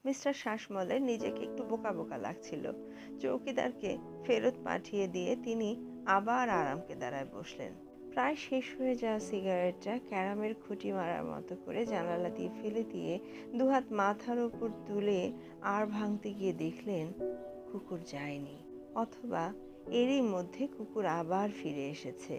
Mister শাসমলের নিজেকে একটু বোকা বোকা লাগছিল। চৌকিদারকে ফেরত পাঠিয়ে দিয়ে তিনি আবার আরাম কেদারায় বসলেন। প্রায় শেষ হয়ে যাওয়া সিগারেটটা ক্যারামের খুঁটি মারার মতো করে জানালা দিয়ে ফেলে দিয়ে দুহাত মাথার ওপর তুলে আর ভাঙতে গিয়ে দেখলেন কুকুর যায়নি, অথবা এরই মধ্যে কুকুর আবার ফিরে এসেছে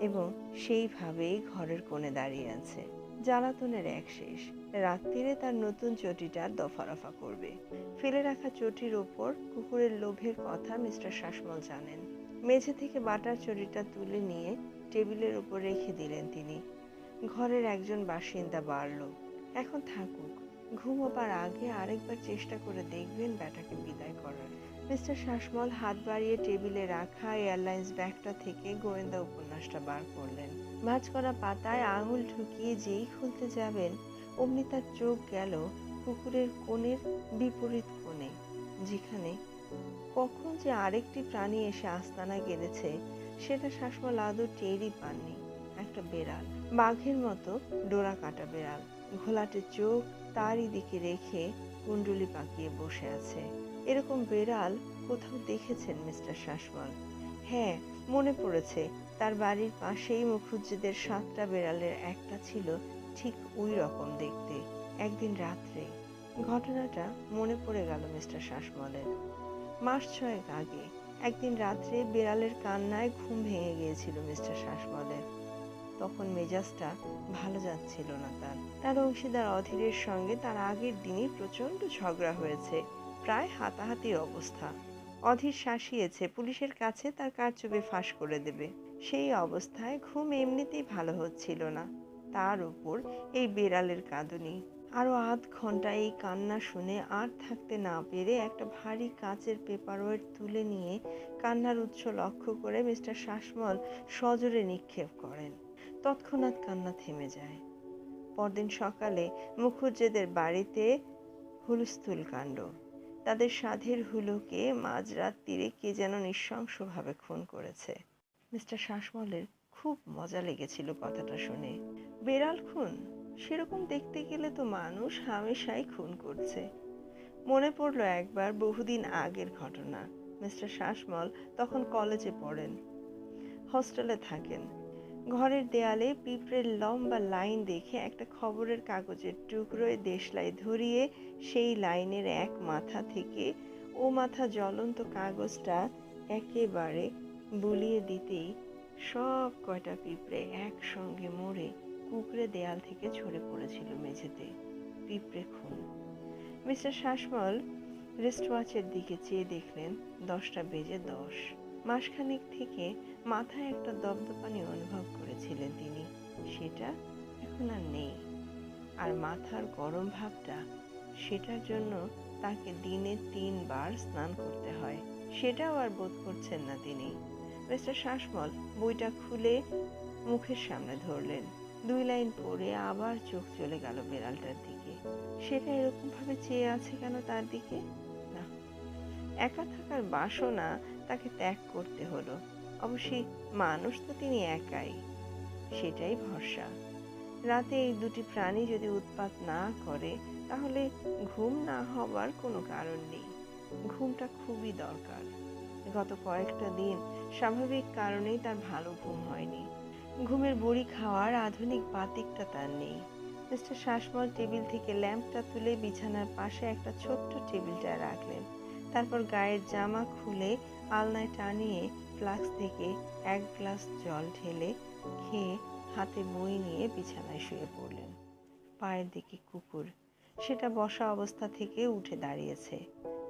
এবং সেইভাবেই ঘরের কোণে দাঁড়িয়ে আছে। জ্বালাতনের এক শেষ। রাত্রিরে তার নতুন চটিটা দফারফা করবে। ফেলে রাখা চটির ওপর কুকুরের লোভের কথা মিস্টার শাসমল জানেন। মেঝে থেকে বাটার চটিটা তুলে নিয়ে টেবিলের উপর রেখে দিলেন তিনি। ঘরের একজন বাসিন্দা বাড়ল। এখন থাকুক, ঘুমোবার আগে আরেকবার চেষ্টা করে দেখবেন ব্যাটাকে বিদায় করার। মিস্টার শাসমল হাত বাড়িয়ে টেবিলে রাখা এয়ারলাইন্স ব্যাগটা থেকে গোয়েন্দা উপন্যাসটা বার করলেন। ভাঁজ করা পাতায় আঙুল ঢুকিয়ে যেই খুলতে যাবেন, অমনি তার চোখ গেল পুকুরের কোণের বিপরীত কোণে, যেখানে কখন যে আরেকটি প্রাণী এসে আস্তানা গেড়েছে সেটা শাসমল আদৌ টেরই পাননি। একটা বেড়াল, বাঘের মতো ডোরা কাটা বেড়াল, ঘোলাটে চোখ তারই দিকে রেখে কুণ্ডুলি পাকিয়ে বসে আছে। এরকম বেড়াল কোথাও দেখেছেন মিস্টার শাসমল? হ্যাঁ, মনে পড়েছে, তার বাড়ির পাশেই মুখুজ্জেদের 7টা বেড়ালের একটা ছিল ঠিক ওই রকম দেখতে। একদিন রাত্রে ঘটনাটা মনে পড়ে গেল মিস্টার শাসমলের। মাস 6 আগে একদিন রাত্রে বেড়ালের কান্নায় ঘুম ভেঙে গিয়েছিল মিস্টার শাসমলের। তখন মেজাজটা ভালো যাচ্ছিল না তার অংশীদার অধীরের সঙ্গে তার আগের দিনই প্রচণ্ড ঝগড়া হয়েছে, প্রায় হাতাহাতির অবস্থা। অধীর শাসিয়েছে পুলিশের কাছে তার কারচুপি ফাঁস করে দেবে। সেই অবস্থায় ঘুম এমনিতেই ভালো হচ্ছিল না, তার উপর এই বেড়ালের কাঁদুনি। আরো আধ ঘন্টা এই কান্না শুনে আর থাকতে না পেরে একটা ভারী কাচের পেপারওয়েট তুলে নিয়ে কান্নার উৎস লক্ষ্য করে মিস্টার শাসমল সজোরে নিক্ষেপ করেন। তৎক্ষণাৎ কান্না থেমে যায়। পরদিন সকালে মুখুজ্জেদের বাড়িতে হুলস্থুল কাণ্ড। তাদের সাধের হুলোকে মাঝরাত তীরে কে যেন নৃশংসভাবে খুন করেছে। মিস্টার শাসমলের খুব মজা লেগেছিল কথাটা শুনে। বেড়াল খুন? সেরকম দেখতে গেলে তো মানুষ হামেশাই খুন করছে। মনে পড়ল একবার বহুদিন আগের ঘটনা। মিস্টার শাসমল তখন কলেজে পড়েন, হস্টেলে থাকেন। ঘরের দেয়ালে পিঁপড়ের লম্বা লাইন দেখে একটা খবরের কাগজের টুকরোয় দেশলাই ধরিয়ে সেই লাইনের এক মাথা থেকে ও মাথা জ্বলন্ত কাগজটা একেবারে বুলিয়ে দিতেই সব কয়টা পিঁপড়ে একসঙ্গে মরে কুঁকড়ে দেয়াল থেকে ঝরে পড়েছিল মেঝেতে। পিঁপড়ে খুন। মিস্টার শাসমল রিস্টওয়াচের দিকে চেয়ে দেখলেন 10টা বেজে 10। মাসখানেক থেকে মাথায় একটা দপদপানি অনুভব করেছিলেন তিনি, সেটা এখন আর নেই। আর মাথার গরম ভাবটা, সেটার জন্য তাকে দিনে 3 বার স্নান করতে হয়, সেটাও আর বোধ করছেন না তিনি। মিস্টার শাসমল বইটা খুলে মুখের সামনে ধরলেন। 2 লাইন পড়ে আবার চোখ চলে গেল বেড়ালটার দিকে। সেটা এরকম ভাবে চেয়ে আছে কেন তার দিকে? না, একা থাকার বাসনা তাকে ত্যাগ করতে হলো। অবশ্যই মানুষ তো তিনি একাই, সেটাই ভরসা। রাতে এই দুটি প্রাণী যদি উৎপাত না করে, তাহলে ঘুম না হবার কোনো কারণ নেই। ঘুমটা খুবই দরকার। গত কয়েকটা দিন স্বাভাবিক কারণেই তার ভালো ঘুম হয়নি। ঘুমের বড়ি খাওয়ার আধুনিক বাতিকটা তার নেই। মিস্টার শাসমল টেবিল থেকে ল্যাম্পটা তুলে বিছানার পাশে একটা ছোট্ট টেবিলটায় রাখলেন। তারপর গায়ের জামা খুলে আলনায় টানিয়ে ফ্লাস্ক থেকে 1 গ্লাস জল ঢেলে খেয়ে হাতে বই নিয়ে বিছানায় শুয়ে পড়লেন। পায়ের দিকে কুকুর, সেটা বসা অবস্থা থেকে উঠে দাঁড়িয়েছে,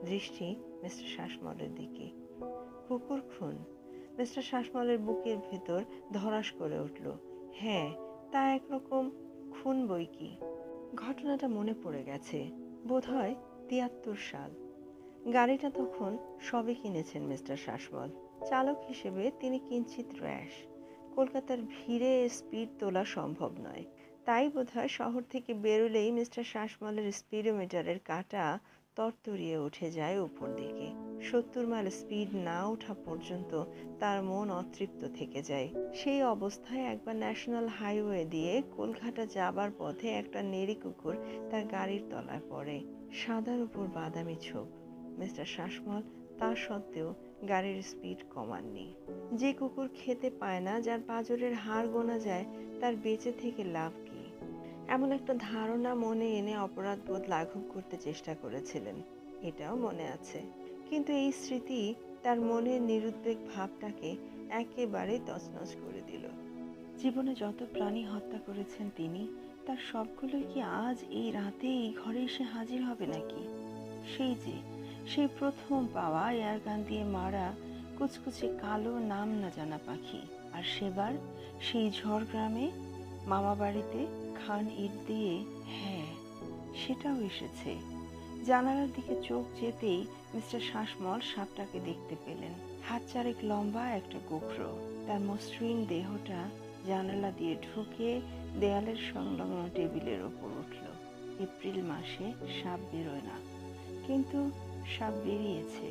দৃষ্টি মিস্টার শাসমলের দিকে। কুকুর খুন? মিস্টার শাসমলের বুকের ভেতর ধড়াস করে উঠল। হ্যাঁ, তা একরকম খুন বই কি। ঘটনাটা মনে পড়ে গেছে, বোধহয় 73 সাল। গাড়িটা তখন সবে কিনেছেন মিস্টার শাসমল। চালক হিসেবে তিনি কিঞ্চিত র্যাশ। কলকাতার ভিড়ে স্পিড তোলা সম্ভব নয়, তাই বোধহয় শহর থেকে বেরোলেই মিস্টার শাসমলের স্পিডোমিটারের কাঁটা তরতরিয়ে উঠে যায় উপর দিকে। 70 মাইল স্পিড না ওঠা পর্যন্ত তার মন অতৃপ্ত থেকে যায়। সেই অবস্থায় একবার ন্যাশনাল হাইওয়ে দিয়ে কলকাতা যাবার পথে একটা নেড়ি কুকুর তার গাড়ির তলায় পড়ে। সাদার উপর বাদামি ছোপ। মিস্টার শাসমল তা সত্ত্বেও গাড়ির স্পিড কমাননি। যে কুকুর খেতে পায় না, যার পাঁজরের হাড় গোনা যায়, তার বেঁচে থেকে লাভ কি? এমন একটা ধারণা মনে এনে অপরাধবোধ লাঘব করতে চেষ্টা করেছিলেন, এটাও মনে আছে। কিন্তু এই স্মৃতি তার মনের নিরুদ্বেগ ভাবটাকে একেবারে তছনছ করে দিল। জীবনে যত প্রাণী হত্যা করেছেন তিনি, তার সবগুলোই কি আজ এই রাতে এই ঘরে এসে হাজির হবে নাকি? সেই প্রথম পাওয়া এয়ারগান দিয়ে মারা কুচকুচে কালো নাম না জানা পাখি। আর সেবার সেই ঝড়গ্রামে মামা বাড়িতে খান ইট দিয়ে, হ্যাঁ, সেটাও এসেছে। জানালার দিকে চোখ যেতেই মিস্টার শাসমল সাপটাকে দেখতে পেলেন। হাত চারেক লম্বা একটা গোখরো, তার মসৃণ দেহটা জানালা দিয়ে ঢুকে দেয়ালের সংলগ্ন টেবিলের ওপর উঠল। এপ্রিল মাসে সাপ বেরোয় না, কিন্তু সাপ বেরিয়েছে।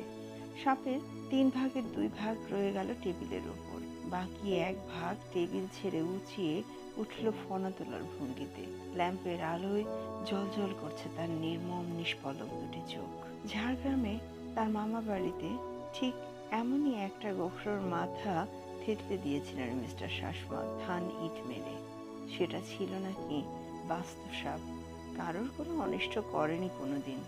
সাপের 3 ভাগের 2 ভাগ রয়ে গেল টেবিলের ওপর, বাকি 1 ভাগ টেবিল ছেড়ে উঁচিয়ে উঠল ফনা তোলার ভঙ্গিতে। ল্যাম্পের আলোয় জ্বলজ্বল করছে তার নির্মম নিষ্পলক দুটি চোখ। ঝাড়গ্রামে তার মামা বাড়িতে ঠিক এমনই একটা গোখরোর মাথা থেতলে দিয়েছিলেন মিস্টার শাসমল ধান ইট মেরে। সেটা ছিল নাকি বাস্তব সাপ, কারোর কোনো অনিষ্ট করেনি কোনোদিন।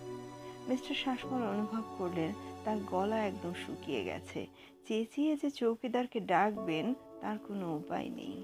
মিস্টার শাসমল অনুভব করলেন তার গলা একদম শুকিয়ে গেছে। চেঁচিয়ে যে চৌকিদারকে ডাকবেন তার কোনো উপায় নেই।